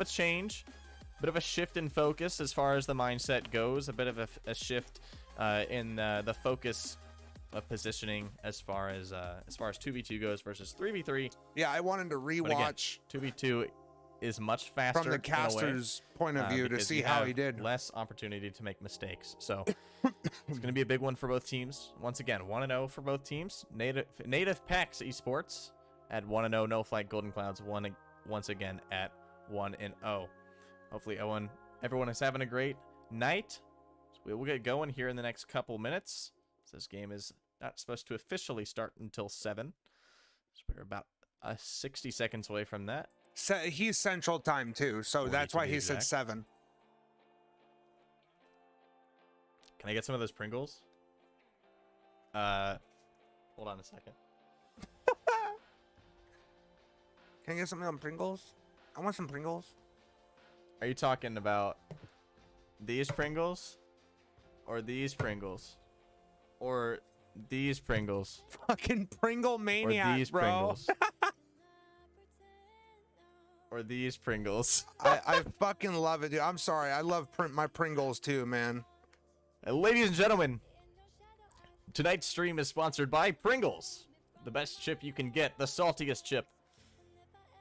a change, a bit of a shift in focus as far as the mindset goes, a bit of a shift in the focus of positioning as far as 2v2 goes versus 3v3. Yeah, I wanted to rewatch 2v2 is much faster from the caster's point of view to see how he did. Less opportunity to make mistakes. So it's going to be a big one for both teams. Once again, 1-0 for both teams. NativePakz Esports at 1-0. No Flight Golden Clouds once again at 1-0. Hopefully everyone is having a great night. So we'll get going here in the next couple minutes. This game is not supposed to officially start until 7. So we're about 60 seconds away from that. He's Central Time too, so that's why he said 7. Can I get some of those Pringles? Hold on a second. Can I get something on Pringles? I want some Pringles. Are you talking about these Pringles? Or these Pringles? Or these Pringles? Fucking Pringle maniac, or these bro. Pringles. Or these Pringles. I fucking love it, dude. I'm sorry. I love my Pringles too, man. Ladies and gentlemen, tonight's stream is sponsored by Pringles. The best chip you can get, the saltiest chip,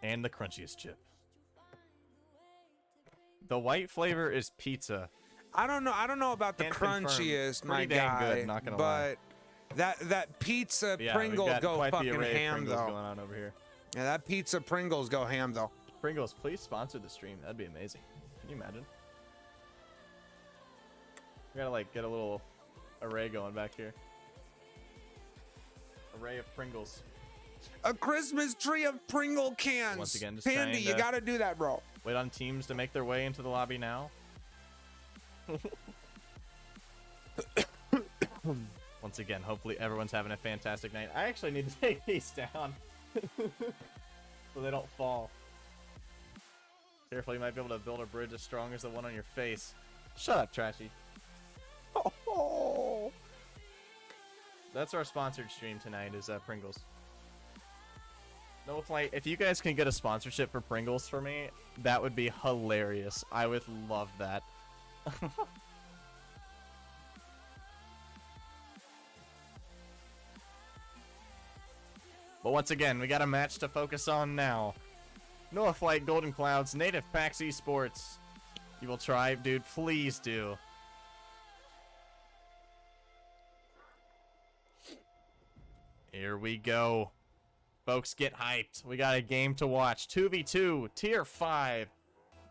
and the crunchiest chip. The white flavor is pizza. I don't know about the crunchiest, my guy, good, not gonna but lie. that pizza Yeah, Pringles go fucking ham though. Going on over here. Yeah, that pizza Pringles go ham though. Pringles, please sponsor the stream. That'd be amazing. Can you imagine? We gotta like get a little array going back here. Array of Pringles. A Christmas tree of Pringle cans. Once again, just Pandy, you gotta do that, bro. Wait on teams to make their way into the lobby now. Once again, hopefully everyone's having a fantastic night. I actually need to take these down so they don't fall. Careful, you might be able to build a bridge as strong as the one on your face. Shut up, Trashy. Oh. That's our sponsored stream tonight, is Pringles. No flight. If you guys can get a sponsorship for Pringles for me, that would be hilarious. I would love that. But once again, we got a match to focus on now. No Flight Golden Clouds, NativePakz Esports. You will try, dude. Please do. Here we go. Folks, get hyped. We got a game to watch. 2v2, Tier 5.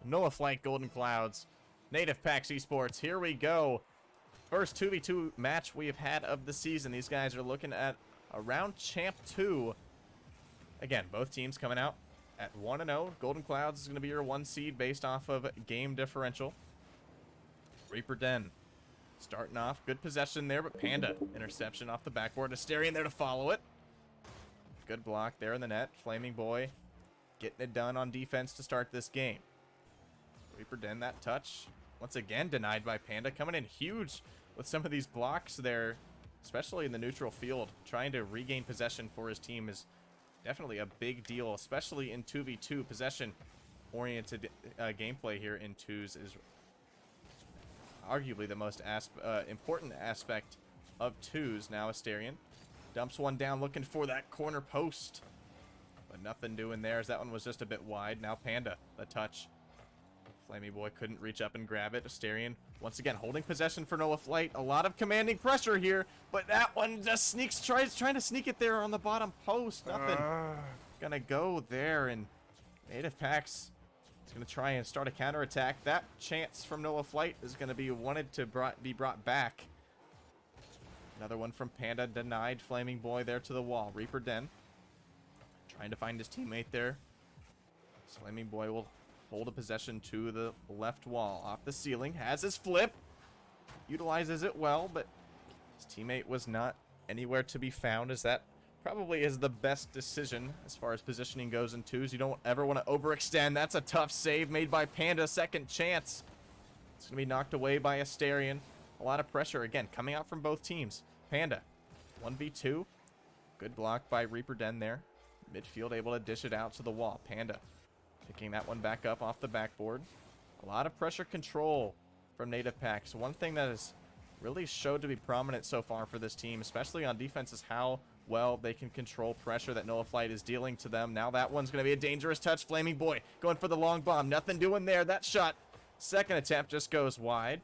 No Flight Golden Clouds, NativePakz Esports. Here we go. First 2v2 match we have had of the season. These guys are looking at around Champ 2. Again, both teams coming out at 1-0. Golden Clouds is going to be your 1 seed based off of game differential. XReaperDen starting off. Good possession there, but Panda interception off the backboard. Asterion there to follow it. Good block there in the net. Flaming Boy getting it done on defense to start this game. XReaperDen, that touch once again denied by Panda. Coming in huge with some of these blocks there, especially in the neutral field. Trying to regain possession for his team is definitely a big deal, especially in 2v2. Possession-oriented gameplay here in 2s is arguably the most important aspect of 2s. Now Asterion dumps one down looking for that corner post, but nothing doing there as that one was just a bit wide. Now Panda, the touch. Flamey Boy couldn't reach up and grab it. Asterion once again holding possession for Noah Flight. A lot of commanding pressure here, but that one just trying to sneak it there on the bottom post. Nothing gonna go there, and NativePakz is gonna try and start a counterattack. That chance from Noah Flight is gonna be wanted to be brought back. Another one from Panda denied. Flaming Boy there to the wall. XReaperDen trying to find his teammate there. Flaming Boy will hold a possession to the left wall. Off the ceiling. Has his flip. Utilizes it well, but his teammate was not anywhere to be found, as that probably is the best decision as far as positioning goes in 2s. You don't ever want to overextend. That's a tough save made by Panda. Second chance. It's going to be knocked away by Asterion. A lot of pressure, again, coming out from both teams. Panda, 1v2. Good block by XReaperDen there. Midfield able to dish it out to the wall. Panda Picking that one back up off the backboard. A lot of pressure control from NativePakz. One thing that has really showed to be prominent so far for this team, especially on defense, is how well they can control pressure that Noah Flight is dealing to them. Now that one's going to be a dangerous touch. Flaming Boy going for the long bomb. Nothing doing there. That shot, second attempt, just goes wide.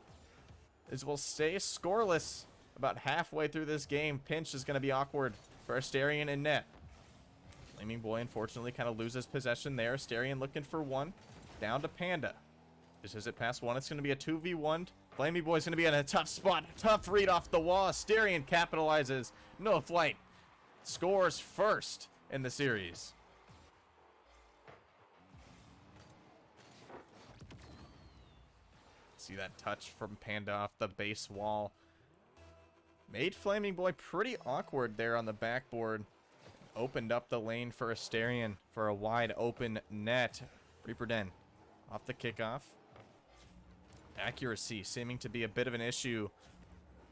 As we'll stay scoreless about halfway through this game. Pinch is going to be awkward for Asterion and net. Flaming Boy, unfortunately, kind of loses possession there. Asterion looking for one. Down to Panda. Just as it past one, it's going to be a 2v1. Flaming Boy's going to be in a tough spot. Tough read off the wall. Asterion capitalizes. Noah Flight scores first in the series. See that touch from Panda off the base wall. Made Flaming Boy pretty awkward there on the backboard. Opened up the lane for Asterion for a wide open net. XReaperDen off the kickoff. Accuracy seeming to be a bit of an issue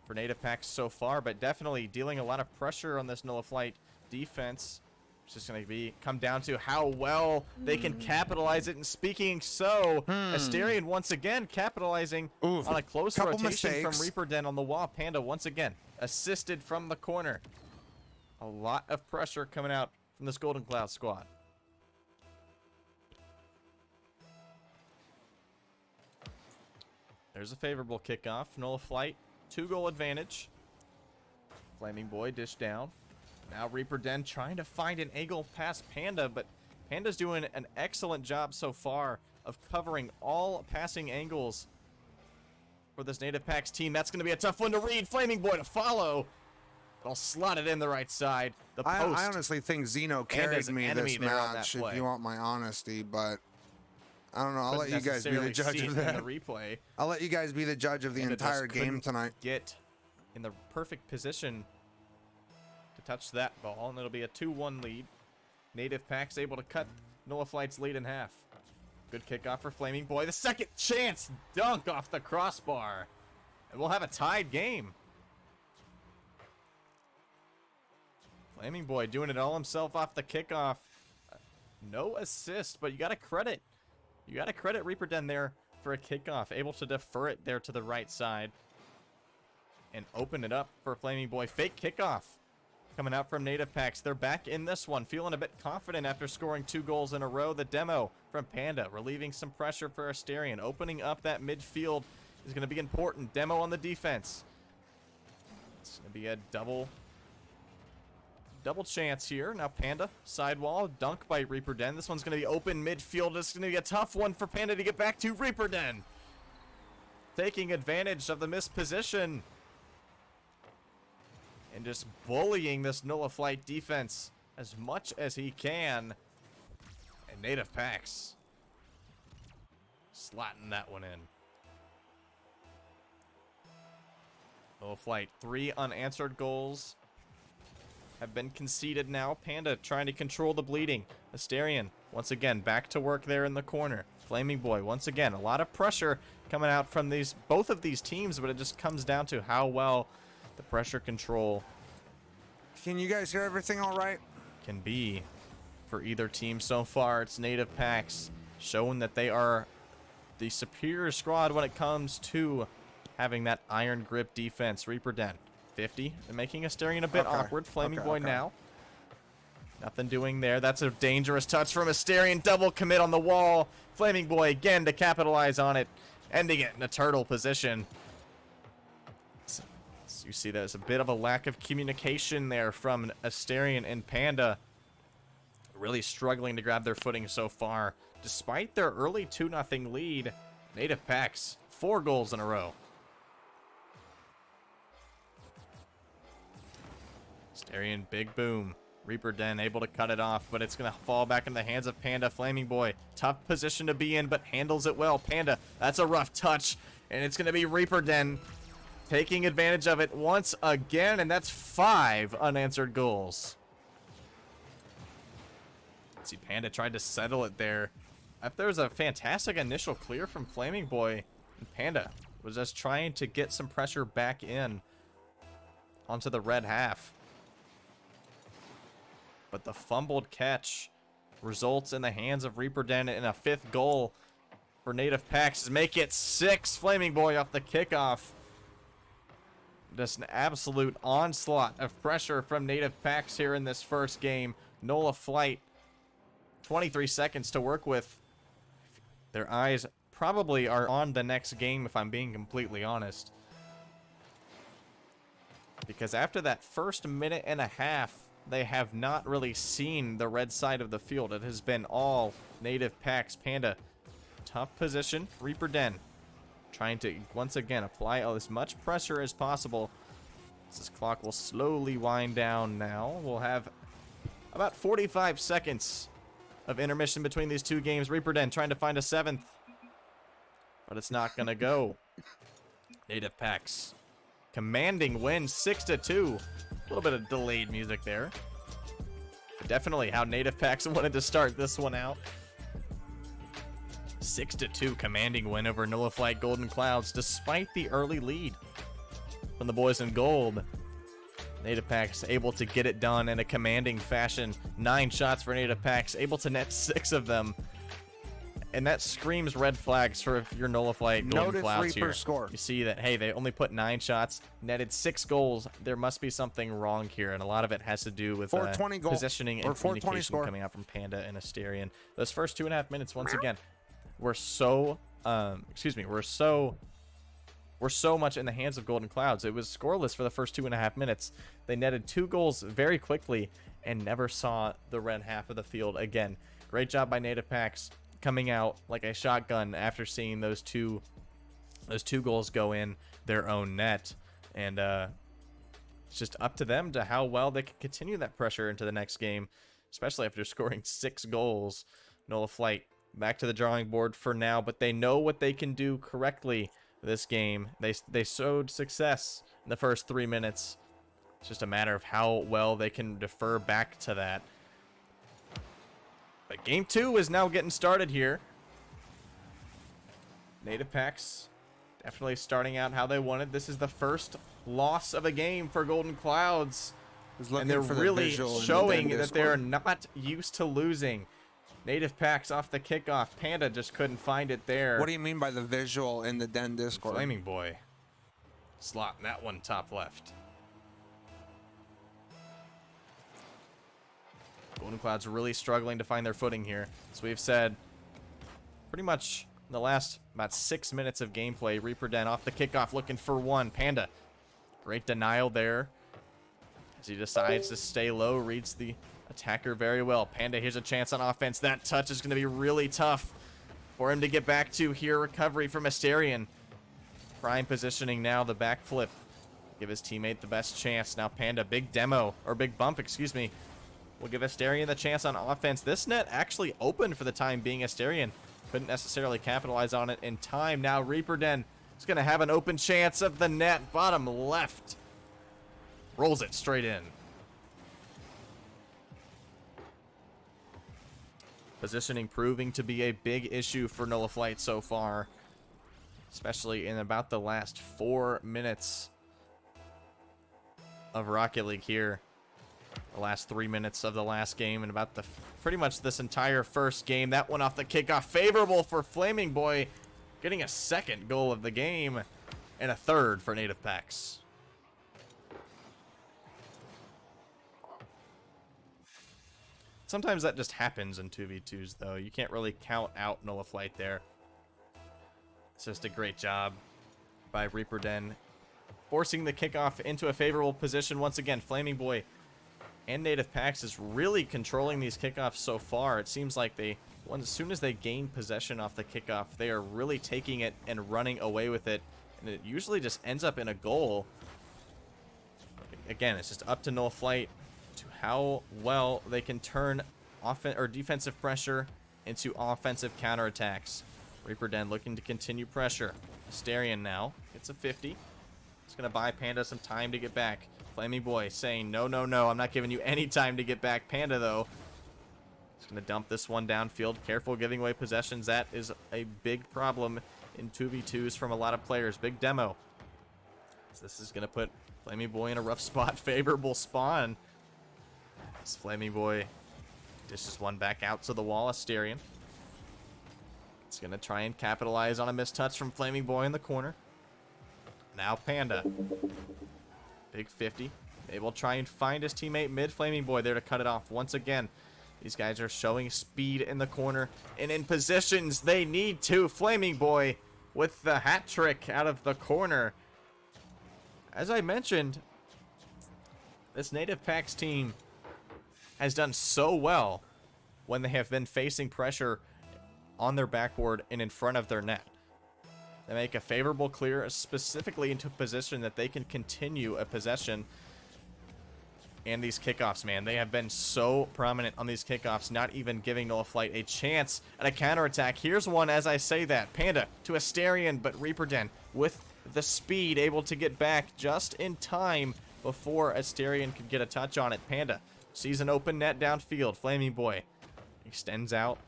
for NativePakz so far, but definitely dealing a lot of pressure on this Noah Flight defense. It's just going to come down to how well they can capitalize it. And speaking so, Asterion once again capitalizing on a close rotation from XReaperDen on the wall. Panda once again assisted from the corner. A lot of pressure coming out from this Golden Cloud squad. There's a favorable kickoff. Noah Flight, 2-goal advantage. Flaming Boy dish down. Now XReaperDen trying to find an angle past Panda, but Panda's doing an excellent job so far of covering all passing angles for this NativePakz team. That's going to be a tough one to read. Flaming Boy to follow. I'll slot it in the right side. The post. I honestly think Xeno carried me this match, if you want my honesty, but I don't know. I'll let you guys be the judge of that. The replay. I'll let you guys be the judge of the entire game tonight. Get in the perfect position to touch that ball, and it'll be a 2-1 lead. NativePakz able to cut Noah Flight's lead in half. Good kickoff for Flaming Boy. The second chance dunk off the crossbar. And we'll have a tied game. Flaming Boy doing it all himself off the kickoff. No assist, but you got to credit. You got to credit XReaperDen there for a kickoff. Able to defer it there to the right side. And open it up for Flaming Boy. Fake kickoff coming out from NativePakz. They're back in this one. Feeling a bit confident after scoring 2 goals in a row. The demo from Panda. Relieving some pressure for Asterion. Opening up that midfield is going to be important. Demo on the defense. It's going to be a double chance here. Now Panda, sidewall, dunk by XReaperDen. This one's going to be open midfield. It's going to be a tough one for Panda to get back to. XReaperDen taking advantage of the missed position and just bullying this Noah Flight defense as much as he can. And NativePakz slotting that one in. Noah Flight, 3 unanswered goals have been conceded now. Panda trying to control the bleeding. Asterion, once again, back to work there in the corner. Flaming Boy, once again, a lot of pressure coming out from both of these teams, but it just comes down to how well the pressure control Can you guys hear everything all right? Can be for either team so far. It's NativePakz showing that they are the superior squad when it comes to having that iron grip defense. XReaperDen 50 and making Asterion a bit awkward. Flaming Boy now. Nothing doing there. That's a dangerous touch from Asterion. Double commit on the wall. Flaming Boy again to capitalize on it. Ending it in a turtle position. So you see there's a bit of a lack of communication there from Asterion and Panda. Really struggling to grab their footing so far. Despite their early 2-0 lead, NativePakz 4 goals in a row. Asterion, big boom. XReaperDen able to cut it off, but it's going to fall back in the hands of Panda. Flaming Boy, tough position to be in, but handles it well. Panda, that's a rough touch, and it's going to be XReaperDen taking advantage of it once again, and that's 5 unanswered goals. See, Panda tried to settle it there. There was a fantastic initial clear from Flaming Boy, and Panda was just trying to get some pressure back in onto the red half. But the fumbled catch results in the hands of ReaperDen, and a 5th goal for NativePakz to make it 6. Flaming Boy off the kickoff. Just an absolute onslaught of pressure from NativePakz here in this first game. Nola Flight, 23 seconds to work with. Their eyes probably are on the next game, if I'm being completely honest. Because after that first minute and a half, they have not really seen the red side of the field. It has been all NativePakz. Panda, tough position. ReaperDen trying to, once again, apply as much pressure as possible. This clock will slowly wind down now. We'll have about 45 seconds of intermission between these two games. ReaperDen trying to find a 7th, but it's not going to go. NativePakz commanding win, 6-2. A little bit of delayed music there. But definitely how NativePakz wanted to start this one out. 6-2 commanding win over Nola Flight Golden Clouds, despite the early lead from the boys in gold. NativePakz able to get it done in a commanding fashion. 9 shots for NativePakz, able to net 6 of them. And that screams red flags for your Nola Flight Golden Clouds here. Score. You see that, hey, they only put 9 shots, netted 6 goals. There must be something wrong here, and a lot of it has to do with positioning and communication coming out from Panda and Asterion. Those first 2.5 minutes, once again, were so, we're so much in the hands of Golden Clouds. It was scoreless for the first 2.5 minutes. They netted 2 goals very quickly and never saw the red half of the field again. Great job by NativePakz coming out like a shotgun after seeing those two goals go in their own net. And it's just up to them to how well they can continue that pressure into the next game, especially after scoring 6 goals. Nola Flight back to the drawing board for now, but they know what they can do correctly this game. They showed success in the first 3 minutes. It's just a matter of how well they can defer back to that. But game 2 is now getting started here. NativePakz definitely starting out how they wanted. This is the first loss of a game for Golden Clouds, and they're really showing that they're not used to losing. NativePakz off the kickoff. Panda just couldn't find it there. What do you mean by the visual in the Den Discord? Flaming Boy slotting that one top left. Golden Clouds really struggling to find their footing here. As we've said, pretty much in the last about 6 minutes of gameplay, ReaperDen off the kickoff looking for one. Panda, great denial there as he decides to stay low, reads the attacker very well. Panda, here's a chance on offense. That touch is going to be really tough for him to get back to here. Recovery from Asterion. Prime positioning now, the backflip. Give his teammate the best chance. Now Panda, big bump, excuse me. Will give Asterion the chance on offense. This net actually opened for the time being. Asterion couldn't necessarily capitalize on it in time. Now ReaperDen is going to have an open chance of the net. Bottom left. Rolls it straight in. Positioning proving to be a big issue for Nola Flight so far, especially in about the last 4 minutes of Rocket League here. The last 3 minutes of the last game and about pretty much this entire first game. That one off the kickoff, favorable for Flaming Boy, getting a 2nd goal of the game and a 3rd for NativePakz. Sometimes that just happens in 2v2s, though. You can't really count out Nola Flight there. It's just a great job by ReaperDen, forcing the kickoff into a favorable position. Once again, Flaming Boy and NativePakz is really controlling these kickoffs so far. It seems like as soon as they gain possession off the kickoff, they are really taking it and running away with it, and it usually just ends up in a goal. Again, it's just up to Nola Flight to how well they can turn defensive pressure into offensive counterattacks. ReaperDen looking to continue pressure. Asterion now gets a 50. It's going to buy Panda some time to get back. Flaming Boy saying, no, no, no, I'm not giving you any time to get back. Panda, though, is going to dump this one downfield. Careful giving away possessions. That is a big problem in 2v2s from a lot of players. Big demo. So this is going to put Flaming Boy in a rough spot. Favorable spawn. As Flaming Boy Dishes one back out to the wall. Asterion. It's going to try and capitalize on a missed touch from Flaming Boy in the corner. Now Panda. Big 50. They will try and find his teammate mid. Flaming Boy there to cut it off once again. These guys are showing speed in the corner and in positions they need to. Flaming Boy with the hat trick out of the corner. As I mentioned, this NativePakz team has done so well when they have been facing pressure on their backboard and in front of their net. They make a favorable clear, specifically into a position that they can continue a possession. And these kickoffs, man, they have been so prominent on these kickoffs, not even giving NativePakz a chance at a counterattack. Here's one as I say that. Panda to Asterion, but ReaperDen with the speed, able to get back just in time before Asterion could get a touch on it. Panda sees an open net downfield. Flaming Boy extends out,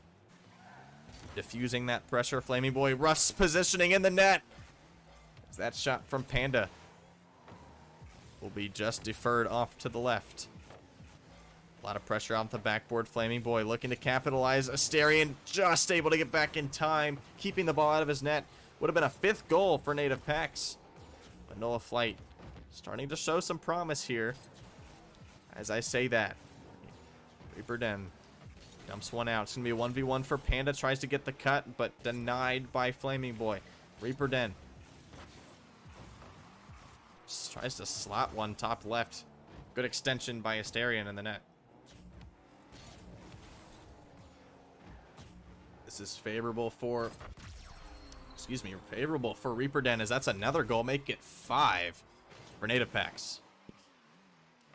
diffusing that pressure. Flaming Boy, Russ positioning in the net. As that shot from Panda will be just deferred off to the left. A lot of pressure on the backboard. Flaming Boy looking to capitalize. Asterion just able to get back in time, keeping the ball out of his net. Would have been a 5th goal for NativePakz. But NativePakz starting to show some promise here. As I say that, ReaperDen dumps one out. It's going to be a 1v1 for Panda. Tries to get the cut, but denied by Flaming Boy. ReaperDen tries to slot one top left. Good extension by Asterion in the net. This is favorable for... favorable for ReaperDen, as that's another goal. Make it 5 for NativePakz.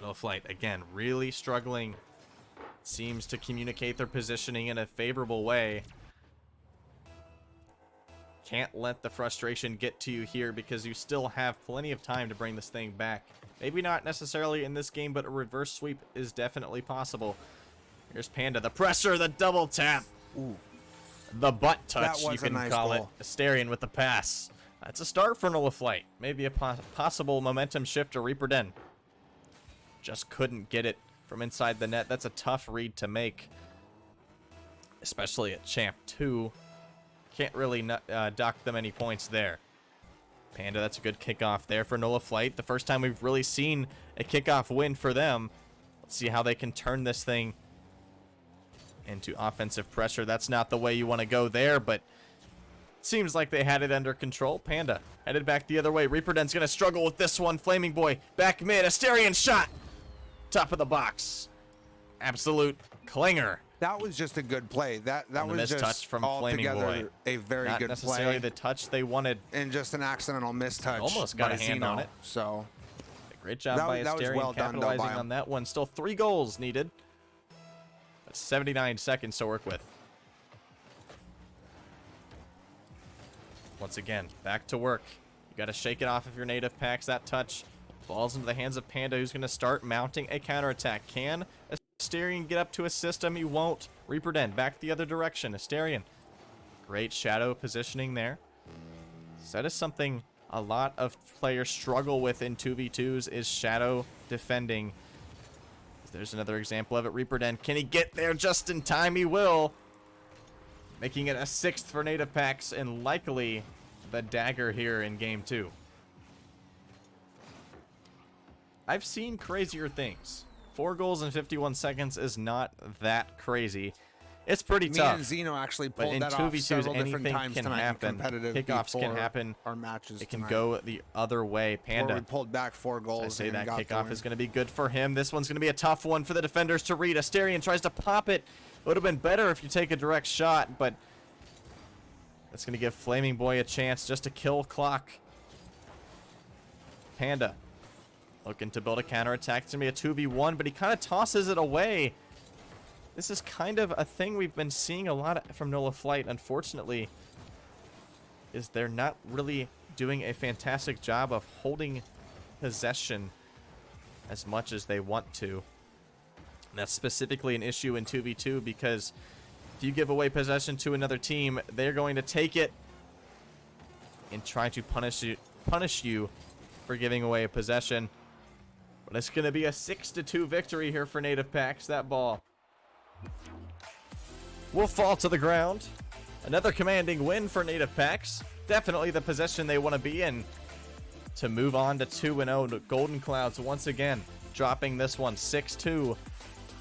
NativePakz, again, really struggling. Seems to communicate their positioning in a favorable way. Can't let the frustration get to you here, because you still have plenty of time to bring this thing back. Maybe not necessarily in this game, but a reverse sweep is definitely possible. Here's Panda. The pressure, the double tap. Ooh. The butt touch, you can call it. Asterion with the pass. That's a start for NativePakz. Maybe a possible momentum shift to ReaperDen. Just couldn't get it from inside the net. That's a tough read to make, especially at Champ 2. Can't really dock them any points there. Panda, that's a good kickoff there for NativePakz. The first time we've really seen a kickoff win for them. Let's see how they can turn this thing into offensive pressure. That's not the way you want to go there, but it seems like they had it under control. Panda headed back the other way. ReaperDen's going to struggle with this one. Flaming Boy back mid. Asterion shot. Top of the box. Absolute clinger. That was just a good play. That was just touch from Flaming Boy. A very not good necessarily play. the touch they wanted. And just an accidental mistouch. Almost got a hand on it. So great job by Asterion capitalizing on that one. Still 3 goals needed. That's 79 seconds to work with. Once again, back to work. You got to shake it off if you're NativePakz. That touch falls into the hands of Panda, who's going to start mounting a counterattack. Can Asterion get up to a system? He won't. ReaperDen back the other direction. Asterion, great shadow positioning there. So that is something a lot of players struggle with in 2v2s, is shadow defending. There's another example of it. ReaperDen, can he get there just in time? He will. Making it a 6th for NativePakz, and likely the dagger here in game 2. I've seen crazier things. 4 goals in 51 seconds is not that crazy. It's pretty tough. Me and Zeno actually pulled but that in off 2v2s, several different anything times can tonight. happen. Kickoffs can happen. Our matches. It can go the other way. Panda. We pulled back 4 goals. I say that kickoff is going to be good for him. This one's going to be a tough one for the defenders to read. Asterion tries to pop it. It would have been better if you take a direct shot, but that's going to give Flaming Boy a chance just to kill clock. Panda looking to build a counterattack. It's going to be a 2v1, but he kind of tosses it away. This is kind of a thing we've been seeing a lot from NativePakz, unfortunately, is they're not really doing a fantastic job of holding possession as much as they want to. And that's specifically an issue in 2v2, because if you give away possession to another team, they're going to take it and try to punish you for giving away a possession. But it's going to be a 6-2 victory here for NativePakz. That ball will fall to the ground. Another commanding win for NativePakz. Definitely the position they want to be in to move on to 2-0. Golden Clouds once again dropping this one 6-2.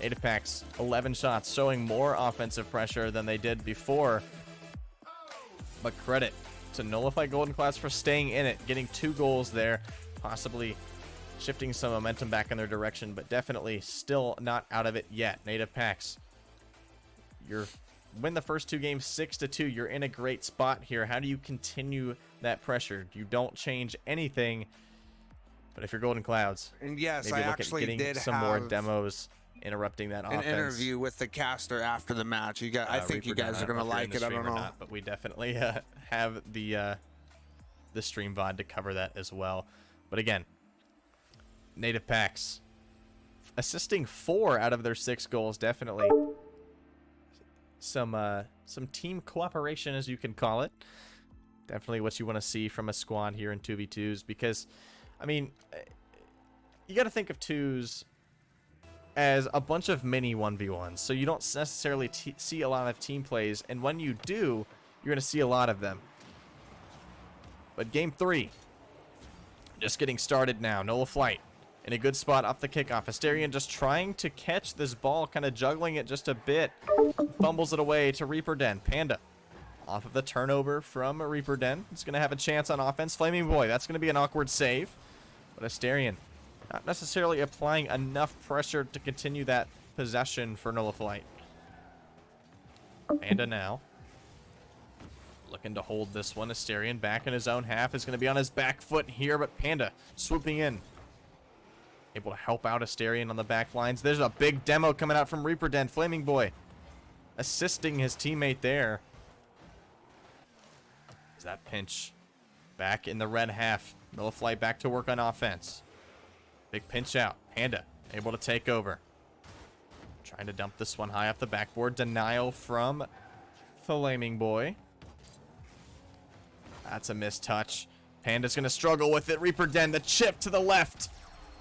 NativePakz 11 shots, showing more offensive pressure than they did before. But credit to Nullify Golden Clouds for staying in it, getting 2 goals there, possibly shifting some momentum back in their direction, but definitely still not out of it yet. NativePakz, you're win the first 2 games 6-2. You're in a great spot here. How do you continue that pressure? You don't change anything. But if you're Golden Clouds, and yes, maybe I look actually at getting did some more demos interrupting that offense. An interview with the caster after the match. You got, I think you guys are gonna like it. I don't know, not, but we definitely have the stream VOD to cover that as well. But again, NativePakz assisting 4 out of their 6 goals. Definitely some team cooperation, as you can call it. Definitely what you want to see from a squad here in 2v2s, because I mean, you got to think of 2s as a bunch of mini 1v1s, so you don't necessarily see a lot of team plays, and when you do, you're going to see a lot of them. But game 3, just getting started now. Nola Flight in a good spot off the kickoff. Asterion just trying to catch this ball, kind of juggling it just a bit. Fumbles it away to XReaperDen. Panda off of the turnover from XReaperDen. He's going to have a chance on offense. Flaming Boy, that's going to be an awkward save. But Asterion not necessarily applying enough pressure to continue that possession for Nola Flight. Panda now looking to hold this one. Asterion back in his own half, is going to be on his back foot here, but Panda swooping in, able to help out Asterion on the back lines. There's a big demo coming out from XReaperDen. Flaming Boy assisting his teammate there. Is that pinch back in the red half? Nola Flight back to work on offense. Big pinch out. Panda able to take over. Trying to dump this one high off the backboard. Denial from Flaming Boy. That's a missed touch. Panda's going to struggle with it. XReaperDen, the chip to the left.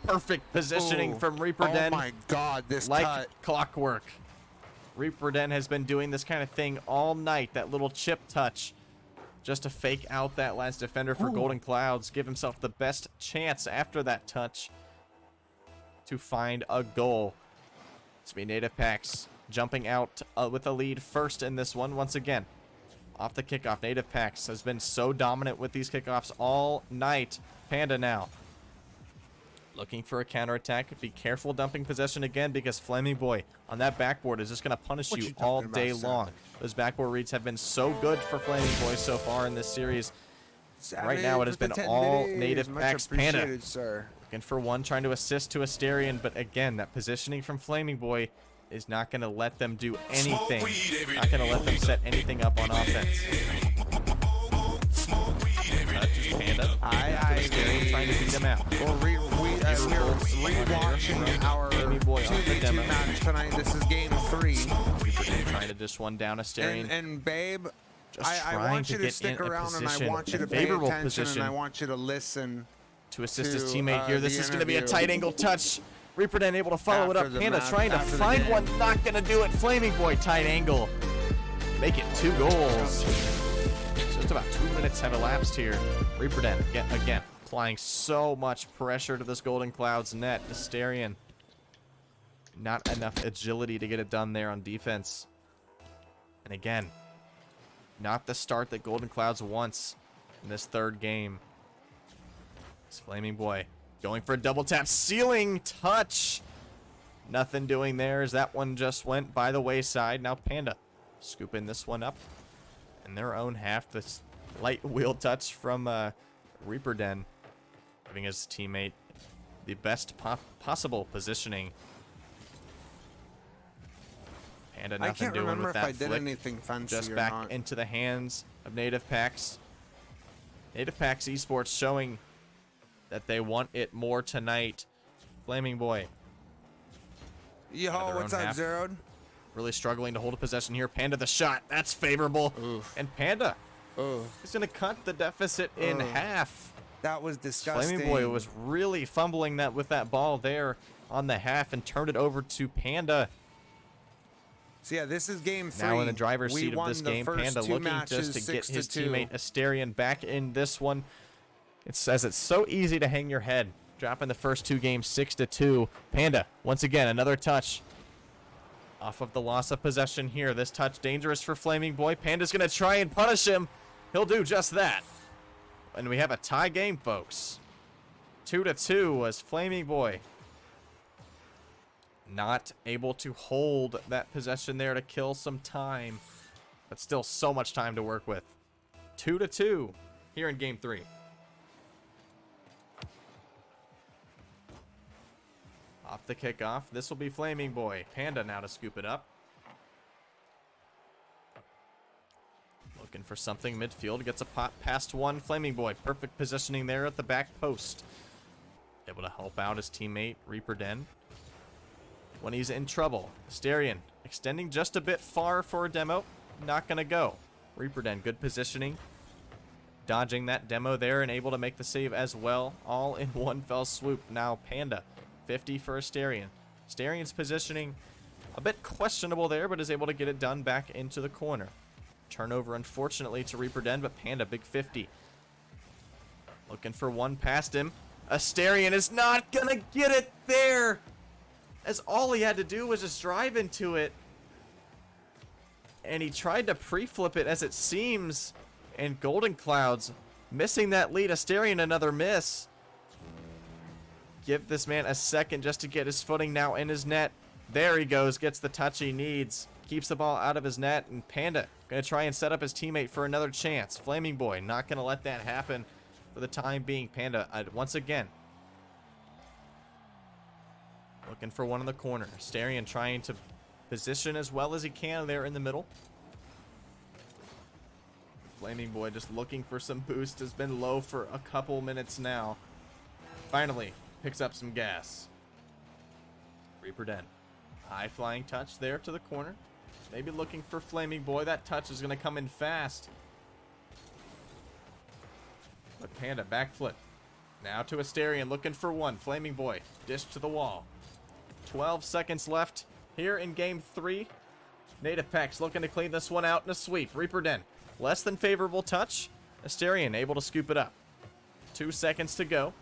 Perfect positioning from XReaperDen. Oh my god, this like cut. Clockwork. XReaperDen has been doing this kind of thing all night. That little chip touch just to fake out that last defender for Golden Clouds. Give himself the best chance after that touch to find a goal. It's me, NativePakz, jumping out with a lead first in this one once again. Off the kickoff, NativePakz has been so dominant with these kickoffs all night. Panda now looking for a counterattack. Be careful dumping possession again, because Flaming Boy on that backboard is just going to punish you all day long. Those backboard reads have been so good for Flaming Boy so far in this series. Right now it has been all NativePakz. Panda looking for one, trying to assist to Asterion, but again, that positioning from Flaming Boy is not going to let them do anything. Not going to let them set anything up on offense. Just Panda. Asterion trying to beat him out. We're rewatching our 2v2 match tonight. This is game 3. Trying to dish one down Asterion. And babe, I want you to stick around, and I want you to pay attention, and I want you to listen to assist his teammate here. This is going to be a tight angle touch. XReaperDen able to follow it up. Panda trying to find one. Not going to do it. Flaming Boy tight angle. Make it 2 goals. Just about 2 minutes have elapsed here. XReaperDen again applying so much pressure to this Golden Clouds net. Asterion, not enough agility to get it done there on defense. And again, not the start that Golden Clouds wants in this 3rd game. This Flaming Boy going for a double tap. Ceiling touch. Nothing doing there, as that one just went by the wayside. Now Panda scooping this one up in their own half. This light wheel touch from XReaperDen, giving his teammate the best possible positioning. Panda nothing doing with that flick. I can't remember if I did anything fancy just or back not. into the hands of NativePakz. NativePakz Esports showing that they want it more tonight. Flaming Boy. Yo, what's up, Zerod? Really struggling to hold a possession here. Panda the shot. That's favorable. Oof. And Panda is going to cut the deficit in half. That was disgusting. Flaming Boy was really fumbling that with that ball there on the half and turned it over to Panda. So yeah, this is game 3. Now in the driver's seat of this game, Panda looking just to get his teammate Asterion back in this one. It says it's so easy to hang your head, dropping the first 2 games 6-2. Panda, once again, another touch off of the loss of possession here. This touch dangerous for Flaming Boy. Panda's going to try and punish him. He'll do just that. And we have a tie game, folks. 2-2 as Flaming Boy not able to hold that possession there to kill some time. But still so much time to work with. 2-2 here in game 3. Off the kickoff. This will be Flaming Boy. Panda now to scoop it up. Looking for something midfield. Gets a pot past one. Flaming Boy. Perfect positioning there at the back post. Able to help out his teammate, XReaperDen, when he's in trouble. Asterion extending just a bit far for a demo. Not going to go. XReaperDen, good positioning. Dodging that demo there and able to make the save as well. All in one fell swoop. Now Panda, 50 for Asterion. Asterion's positioning a bit questionable there, but is able to get it done back into the corner. Turnover, unfortunately, to XReaperDen, but Panda, big 50. Looking for one past him. Asterion is not going to get it there, as all he had to do was just drive into it. And he tried to pre-flip it, as it seems, and Golden Clouds missing that lead. Asterion, another miss. Give this man a second just to get his footing now in his net. There he goes, gets the touch he needs. Keeps the ball out of his net, and Panda going to try and set up his teammate for another chance. Flaming Boy not going to let that happen for the time being. Panda, once again, looking for one in the corner. Asterion trying to position as well as he can there in the middle. Flaming Boy just looking for some boost. Has been low for a couple minutes now. Finally picks up some gas. XReaperDen. High flying touch there to the corner. Maybe looking for Flaming Boy. That touch is going to come in fast. But Panda, backflip. Now to Asterion, looking for one. Flaming Boy, dish to the wall. 12 seconds left here in game 3. NativePakz looking to clean this one out in a sweep. XReaperDen, less than favorable touch. Asterion able to scoop it up. 2 seconds to go,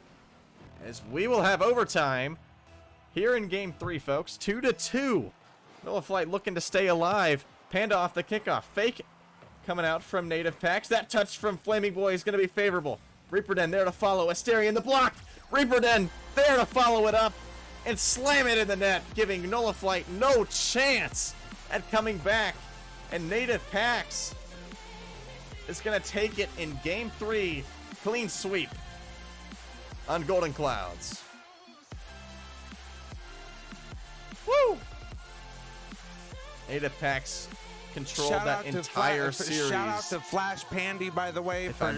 as we will have overtime here in game 3, folks. 2-2. Noah Flight looking to stay alive. Panda off the kickoff. Fake coming out from NativePakz. That touch from Flaming Boy is going to be favorable. XReaperDen there to follow. Asterion the block. XReaperDen there to follow it up and slam it in the net, giving Noah Flight no chance at coming back. And NativePakz is going to take it in game 3. Clean sweep on Golden Clouds. Woo! NativePakz controlled that entire series. Shout out to FlashPandy, by the way, for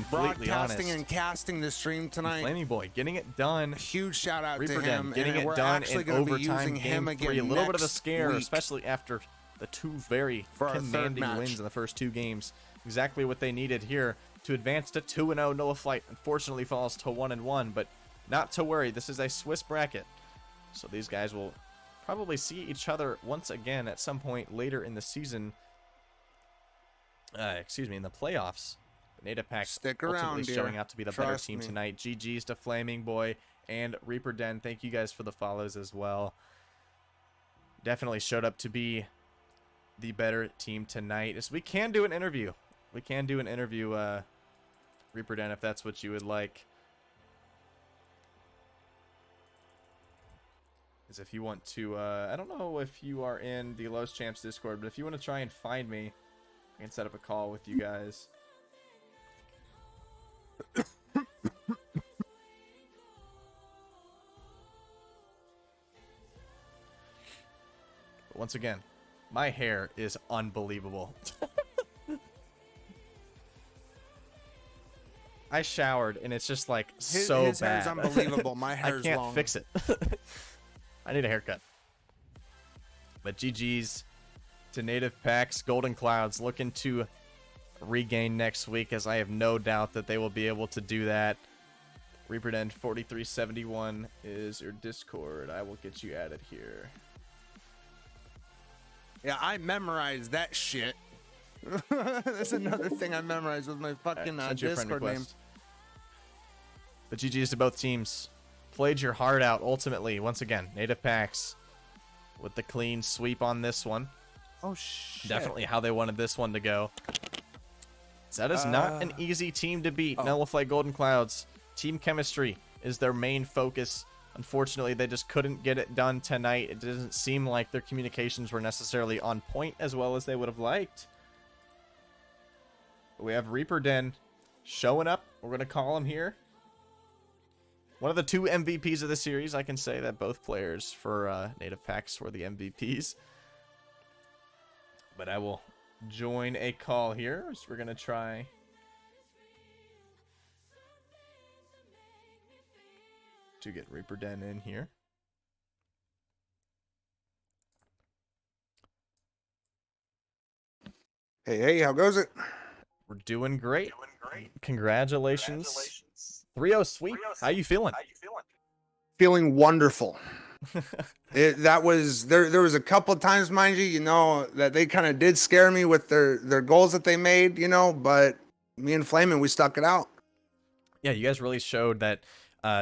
broadcasting and casting the stream tonight. Flaming Boy getting it done. Huge shout out to him. Getting it done in overtime game 3. A little bit of a scare, especially after the 2 very commanding wins in the first 2 games. Exactly what they needed here to advance to 2-0. Noah Flight unfortunately falls to 1-1, but not to worry. This is a Swiss bracket, so these guys will probably see each other once again at some point later in the season. In the playoffs. NativePakz ultimately showing out to be the better team tonight. GG's to Flaming Boy and XReaperDen. Thank you guys for the follows as well. Definitely showed up to be the better team tonight. As we can do an interview. We can do an interview, XReaperDen, if that's what you would like. Is if you want to, I don't know if you are in the LOSChamps Discord, but if you want to try and find me, I can set up a call with you guys. But once again, my hair is unbelievable. I showered and it's just like so his bad. His hair's unbelievable. My hair's long. I can't fix it. I need a haircut. But GG's to NativePakz. Golden Clouds looking to regain next week, as I have no doubt that they will be able to do that. XReaperDen 4371 is your Discord. I will get you added here. Yeah, I memorized that shit. That's another thing I memorized with my fucking Discord name. But GG's to both teams. Played your heart out ultimately. Once again, NativePakz with the clean sweep on this one. Oh, shit. Definitely how they wanted this one to go. So that is not an easy team to beat. Nullify Golden Clouds. Team chemistry is their main focus. Unfortunately, they just couldn't get it done tonight. It doesn't seem like their communications were necessarily on point as well as they would have liked. We have XReaperDen showing up. We're going to call him here. One of the 2 MVPs of the series. I can say that both players for NativePakz were the MVPs. But I will join a call here. So we're going to try... to get XReaperDen in here. Hey, how goes it? We're doing great. Congratulations. 3-0 sweep. How you feeling? Feeling wonderful. That was there was a couple of times, mind you, that they kind of did scare me with their goals that they made, but me and Flamin', we stuck it out. Yeah, you guys really showed that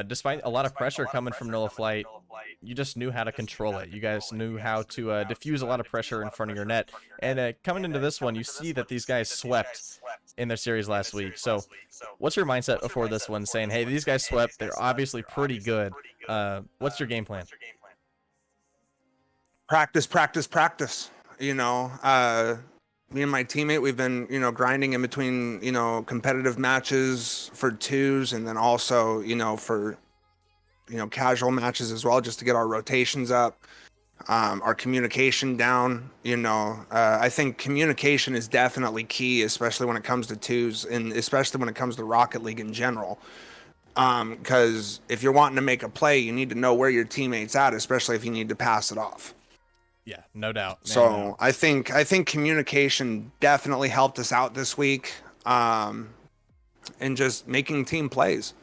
despite a lot of pressure coming from Nullify, you just knew how to control it. You guys knew how to diffuse a lot of pressure in front of your net. And coming into this one, you see that these guys swept in their series last week. So what's your mindset before this one, saying, hey, these guys swept. They're obviously pretty good. What's your game plan? Practice. Me and my teammate, we've been, grinding in between, competitive matches for 2s, and then also, for, casual matches as well, just to get our rotations up, our communication down. I think communication is definitely key, especially when it comes to 2s, and especially when it comes to Rocket League in general. Because if you're wanting to make a play, you need to know where your teammate's at, especially if you need to pass it off. Yeah, no doubt. So I think communication definitely helped us out this week, and just making team plays.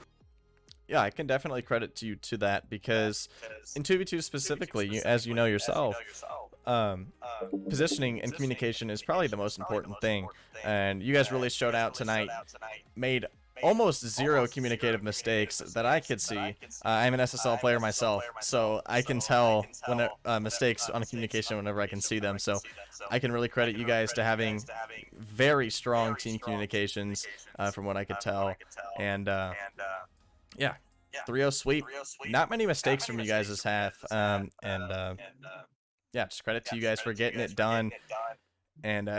Yeah, I can definitely credit you to that, because in 2v2 specifically, as you know yourself, positioning and communication is probably the most important thing. And you guys really showed out tonight, made almost 0 communicative mistakes that I could see. I'm an SSL player myself, so I can tell when mistakes on a communication whenever I can see them. So I can really credit you guys to having very strong team communications, from what I could tell. And yeah, 3-0 sweep. Not many mistakes from you guys this half. Yeah, just credit to you guys for getting it done. And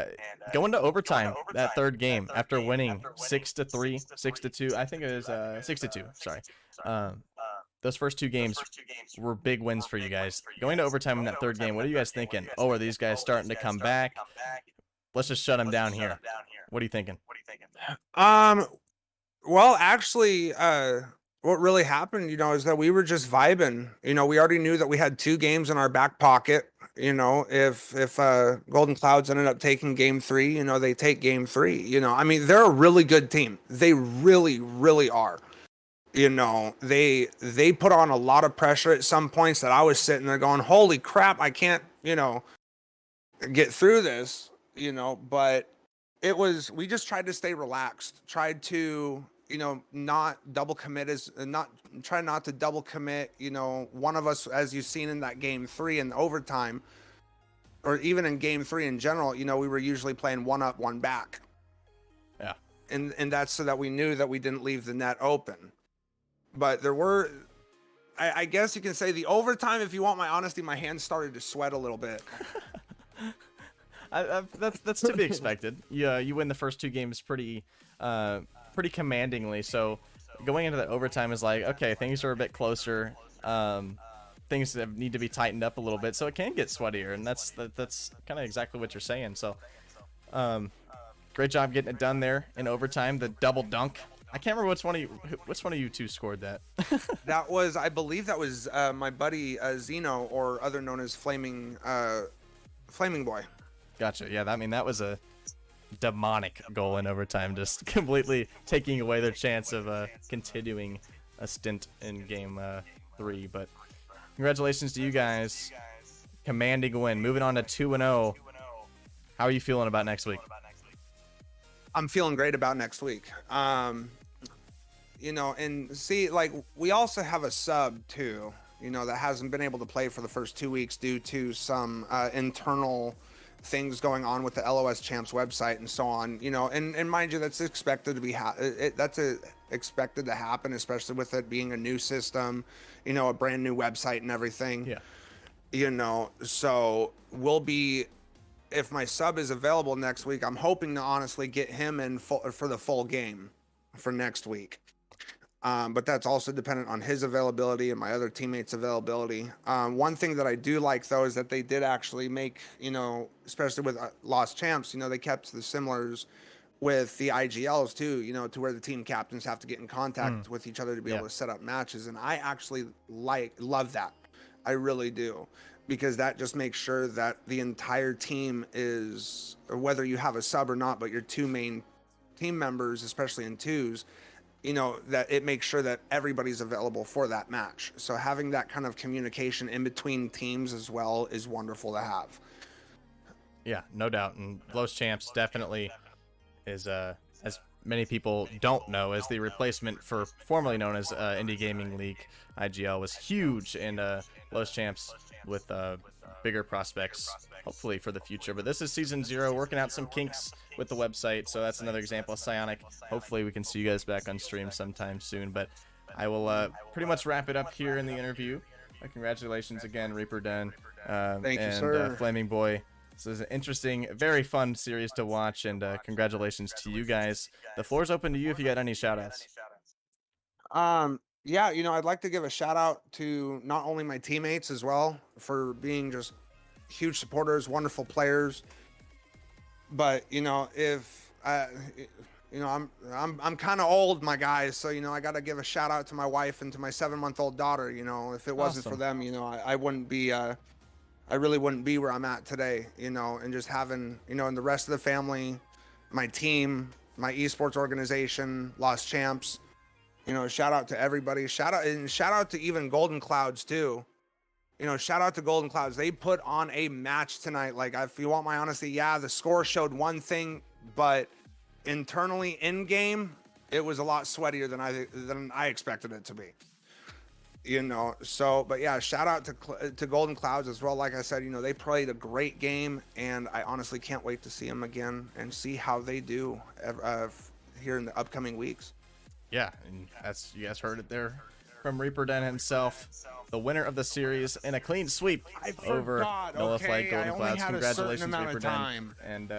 going to overtime that third game after winning 6-3, 6-2. I think it was 6-2. Sorry. Those first 2 games were big wins for you guys. Going to overtime in that third game, what are you guys thinking? Oh, are these guys starting to come back? Let's just shut them down here. What are you thinking? Well, actually, what really happened, is that we were just vibing. We already knew that we had 2 games in our back pocket. If Golden Clouds ended up taking game 3, they take game 3. I mean, they're a really good team. They really, really are. They put on a lot of pressure at some points that I was sitting there going, holy crap, I can't, get through this, but we just tried to stay relaxed, tried to, not double commit try not to double commit. One of us, as you've seen in that game 3 in overtime, or even in game 3 in general, we were usually playing 1 up, 1 back. Yeah. And that's so that we knew that we didn't leave the net open. But there were, I guess you can say, the overtime, if you want my honesty, my hands started to sweat a little bit. That's to be expected. Yeah, you win the first 2 games pretty commandingly. So going into that overtime is like, okay, things are a bit closer. Things that need to be tightened up a little bit, so it can get sweatier, and that's kind of exactly what you're saying. So, great job getting it done there in overtime. The double dunk. I can't remember which one of you 2 scored that. That was, I believe, that was my buddy Zeno, or other known as Flaming Boy. Gotcha. Yeah, that was a demonic goal in overtime, just completely taking away their chance of continuing a stint in game 3. But congratulations to you guys, commanding win, moving on to 2-0 How are you feeling about next week? I'm feeling great about next week. You know, and see, like, we also have a sub too, you know, that hasn't been able to play for the first 2 weeks due to some internal things going on with the LOSChamps website and so on, you know, and mind you, that's expected to be expected to happen, especially with it being a new system, you know, a brand new website and everything. Yeah. You know, so we'll be, if my sub is available next week, I'm hoping to honestly get him in for the full game for next week. But that's also dependent on his availability and my other teammates' availability. One thing that I do like, though, is that they did actually make, you know, especially with LOSChamps, you know, they kept the similars with the IGLs too, you know, to where the team captains have to get in contact with each other to be able to set up matches. And I actually love that. I really do, because that just makes sure that the entire team is, whether you have a sub or not, but your two main team members, especially in twos, you know, that it makes sure that everybody's available for that match. So having that kind of communication in between teams as well is wonderful to have. Yeah, no doubt. And LOSChamps definitely is, as many people don't know, as the replacement for formerly known as Indie Gaming League. IGL was huge in LOSChamps with bigger prospects, hopefully, for the future. But this is season 0, working out some kinks with the website, so that's another example of Psionic. Hopefully we can see you guys back on stream sometime soon, but I will pretty much wrap it up here in the interview. Congratulations again, ReaperDen. Thank you, sir. Flaming Boy. This is an interesting, very fun series to watch, and congratulations to you guys. The floor's open to you if you got any shout-outs. Yeah, you know, I'd like to give a shout out to not only my teammates as well for being just huge supporters, wonderful players, but you know, if you know, I'm kind of old, my guys, so you know, I got to give a shout out to my wife and to my 7-month-old daughter. You know, if it wasn't for them, you know, I wouldn't be I really wouldn't be where I'm at today, you know, and just having, you know, and the rest of the family, my team, my esports organization, LOSChamps, you know, shout out to everybody. Shout out to even Golden Clouds too. You know, shout out to Golden Clouds. They put on a match tonight. Like, if you want my honesty, yeah, the score showed one thing, but internally in game, it was a lot sweatier than I expected it to be. You know, so, but yeah, shout out to Golden Clouds as well. Like I said, you know, they played a great game, and I honestly can't wait to see them again and see how they do here in the upcoming weeks. Yeah, and that's, you guys heard it there from ReaperDen himself, the winner of the series in a clean sweep over Nullified Golden Clouds. Congratulations, ReaperDen, and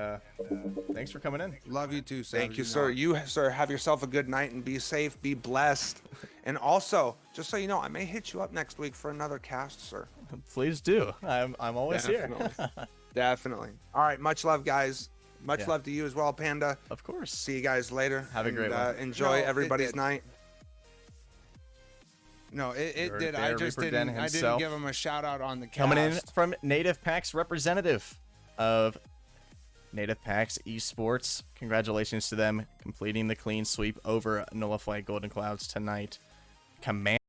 thanks for coming in. Love you too, sir. Thank you, sir. You, sir, have yourself a good night and be safe, be blessed. And also, just so you know, I may hit you up next week for another cast, sir. Please do. I'm always here. Definitely. All right, much love, guys. Much love to you as well, Panda. Of course. See you guys later. Have a great one. Enjoy everybody's night. No, it did. I just didn't give him a shout out on the cast. Coming in from NativePakz, representative of NativePakz Esports. Congratulations to them completing the clean sweep over Nullified Golden Clouds tonight. Command